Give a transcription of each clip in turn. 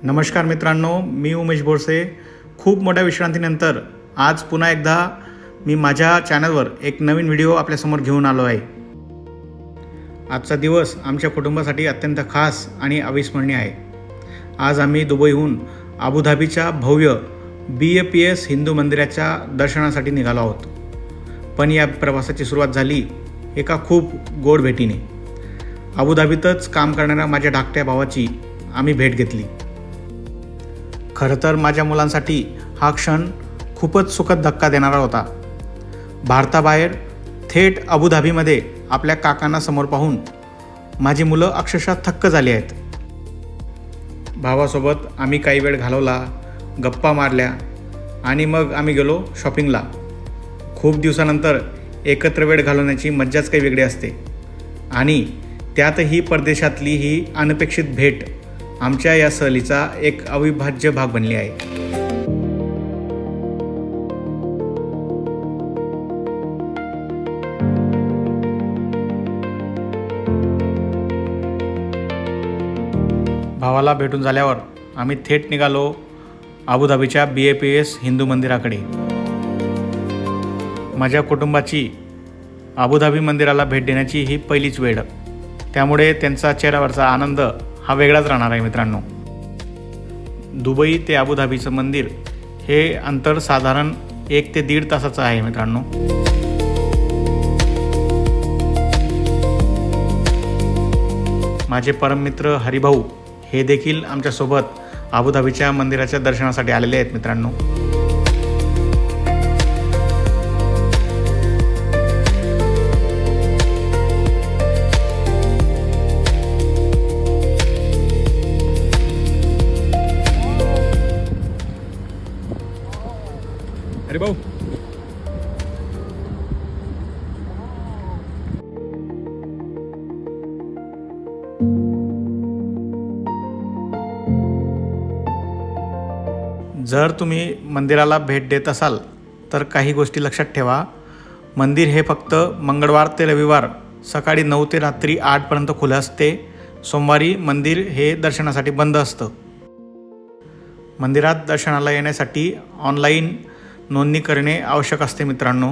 नमस्कार मित्रांनो, मी उमेश बोरसे. खूप मोठ्या विश्रांतीनंतर आज पुन्हा एकदा मी माझ्या चॅनलवर एक नवीन व्हिडिओ आपल्यासमोर घेऊन आलो आहे. आजचा दिवस आमच्या कुटुंबासाठी अत्यंत खास आणि अविस्मरणीय आहे. आज आम्ही दुबईहून अबुधाबीच्या भव्य BAPS हिंदू मंदिराच्या दर्शनासाठी निघालो आहोत. पण या प्रवासाची सुरुवात झाली एका खूप गोड भेटीने. अबुधाबीतच काम करणाऱ्या माझ्या धाकट्या भावाची आम्ही भेट घेतली. खरं तर माझ्या मुलांसाठी हा क्षण खूपच सुखद धक्का देणारा होता. भारताबाहेर थेट अबुधाबीमध्ये आपल्या काकांना समोर पाहून माझी मुलं अक्षरशः थक्क झाली आहेत. भावासोबत आम्ही काही वेळ घालवला, गप्पा मारल्या आणि मग आम्ही गेलो शॉपिंगला. खूप दिवसानंतर एकत्र वेळ घालवण्याची मज्जाच काही वेगळी असते आणि त्यातही परदेशातली ही अनपेक्षित भेट आमच्या या सहलीचा एक अविभाज्य भाग बनली आहे. भावाला भेटून झाल्यावर आम्ही थेट निघालो अबुधाबीच्या BAPS हिंदू मंदिराकडे. माझ्या कुटुंबाची अबुधाबी मंदिराला भेट देण्याची ही पहिलीच वेळ, त्यामुळे त्यांचा चेहऱ्यावरचा आनंद हा वेगळाच राहणार आहे. मित्रांनो, दुबई ते अबुधाबीचं मंदिर हे अंतर साधारण 1 ते 1.5 तासाचं आहे. मित्रांनो, माझे परममित्र हरिभाऊ हे देखील आमच्यासोबत अबुधाबीच्या मंदिराच्या दर्शनासाठी आलेले आहेत. मित्रांनो, हरिभाऊ जर तुम्ही मंदिराला भेट देत असाल तर काही गोष्टी लक्षात ठेवा. मंदिर हे फक्त मंगळवार ते रविवार सकाळी 9 ते रात्री 8 खुलं असते. सोमवारी मंदिर हे दर्शनासाठी बंद असतं. मंदिरात दर्शनाला येण्यासाठी ऑनलाईन नोंदणी करणे आवश्यक असते. मित्रांनो,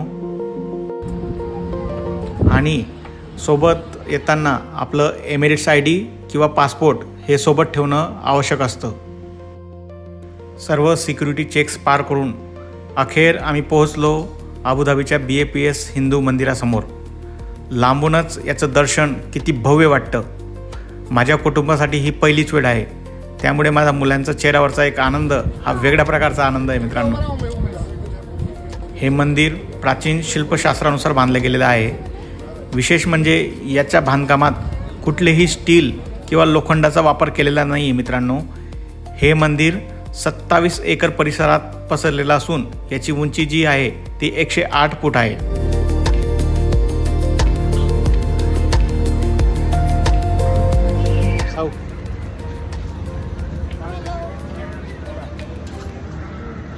आणि सोबत येताना आपलं एमिरेट्स ID किंवा पासपोर्ट हे सोबत ठेवणं आवश्यक असतं. सर्व सिक्युरिटी चेक्स पार करून अखेर आम्ही पोहोचलो अबुधाबीच्या BAPS हिंदू मंदिरासमोर. लांबूनच याचं दर्शन किती भव्य वाटतं. माझ्या कुटुंबासाठी ही पहिलीच वेळ आहे, त्यामुळे माझ्या मुलांचा चेहऱ्यावरचा एक आनंद हा वेगळ्या प्रकारचा आनंद आहे. मित्रांनो, हे मंदिर प्राचीन शिल्पशास्त्रानुसार बांधले गेलेलं आहे. विशेष म्हणजे याच्या बांधकामात कुठलेही स्टील किंवा लोखंडाचा वापर केलेला नाही आहे. मित्रांनो, हे मंदिर 27 एकर परिसरात पसरलेलं असून याची उंची जी आहे ती 108 फूट आहे.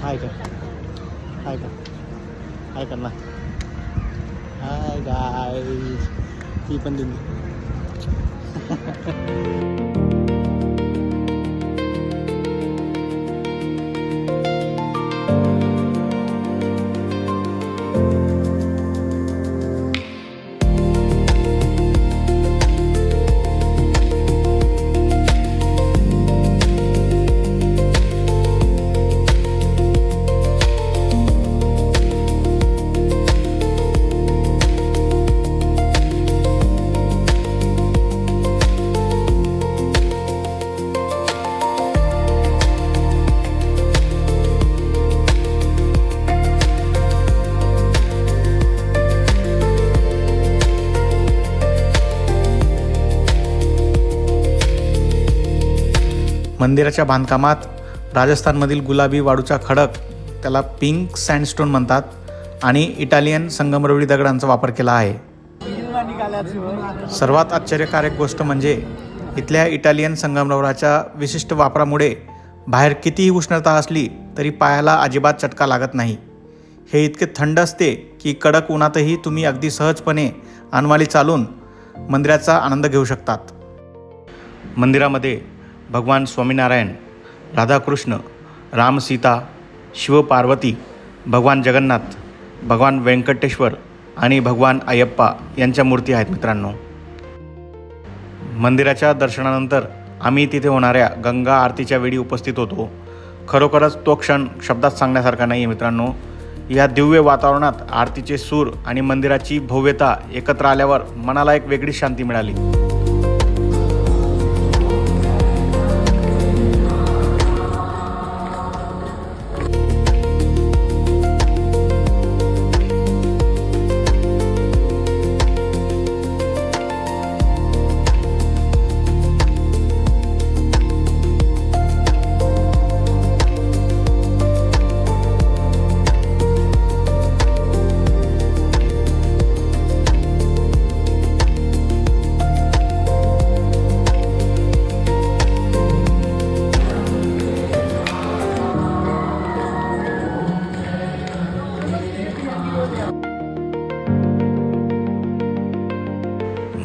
हाय का हाय का हाय करना हाय गाइस, ती पण दिली. मंदिराच्या बांधकामात राजस्थानमधील गुलाबी वाळूचा खडक, त्याला पिंक सँडस्टोन म्हणतात, आणि इटालियन संगमरवरी दगडांचा वापर केला आहे. सर्वात आश्चर्यकारक गोष्ट म्हणजे इथल्या इटालियन संगमरवराच्या विशिष्ट वापरामुळे बाहेर कितीही उष्णता असली तरी पायाला अजिबात चटका लागत नाही. हे इतके थंड असते की कडक उन्हातही तुम्ही अगदी सहजपणे अनवाली चालून मंदिराचा आनंद घेऊ शकतात. मंदिरामध्ये भगवान स्वामीनारायण राधाकृष्ण, राम सीता, शिव पार्वती, भगवान जगन्नाथ, भगवान व्यंकटेश्वर आणि भगवान अय्यप्पा यांच्या मूर्ती आहेत मित्रांनो. मंदिराच्या दर्शनानंतर आम्ही तिथे होणाऱ्या गंगा आरतीच्या वेळी उपस्थित होतो. खरोखरच तो क्षण शब्दात सांगण्यासारखा नाही आहे मित्रांनो. या दिव्य वातावरणात आरतीचे सूर आणि मंदिराची भव्यता एकत्र आल्यावर मनाला एक वेगळीच शांती मिळाली.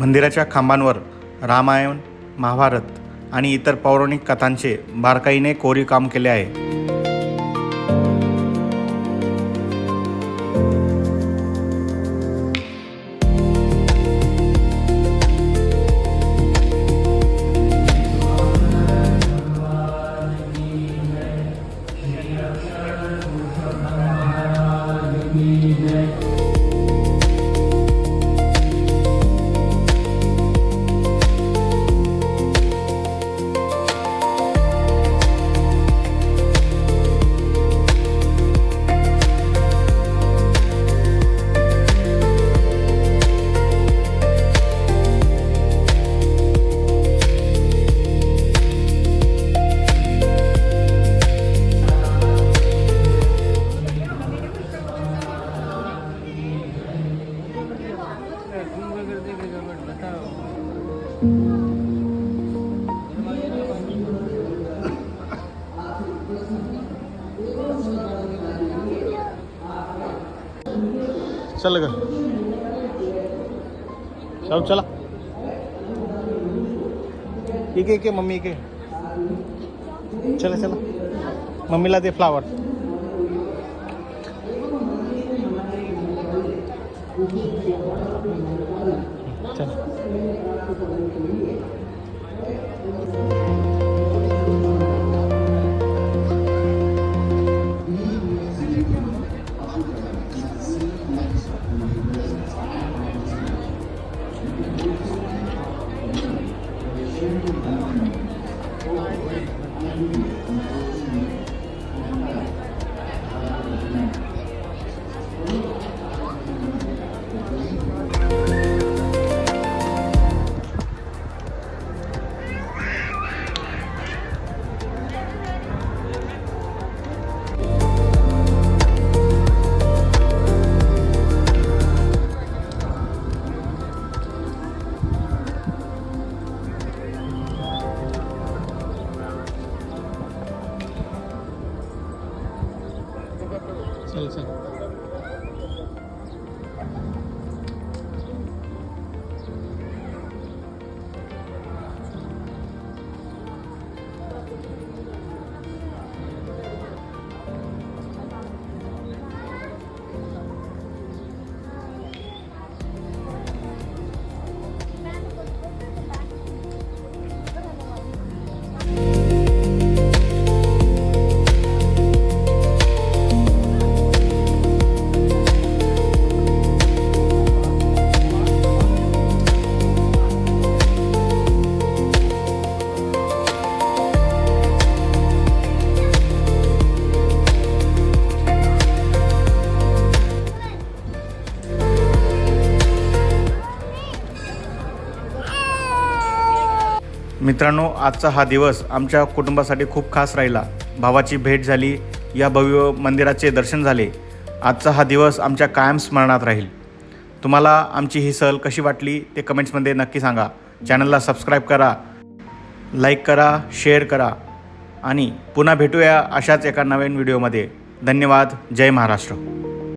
मंदिराच्या खांबांवर रामायण, महाभारत आणि इतर पौराणिक कथांचे बारकाईने कोरीवकाम केले आहे. चल ग सब चला. इके मम्मी इके. चला चला मम्मीला दे फ्लावर. चल. चल चल. मित्रांनो, आजचा हा दिवस आमच्या कुटुंबासाठी खूप खास राहिला. भावाची भेट झाली, या भव्य मंदिराचे दर्शन झाले. आजचा हा दिवस आमच्या कायम स्मरणात राहील. तुम्हाला आमची ही सहल कशी वाटली ते कमेंट्समध्ये नक्की सांगा. चॅनलला सबस्क्राईब करा, लाईक करा, शेअर करा आणि पुन्हा भेटूया अशाच एका नवीन व्हिडिओमध्ये. धन्यवाद. जय महाराष्ट्र.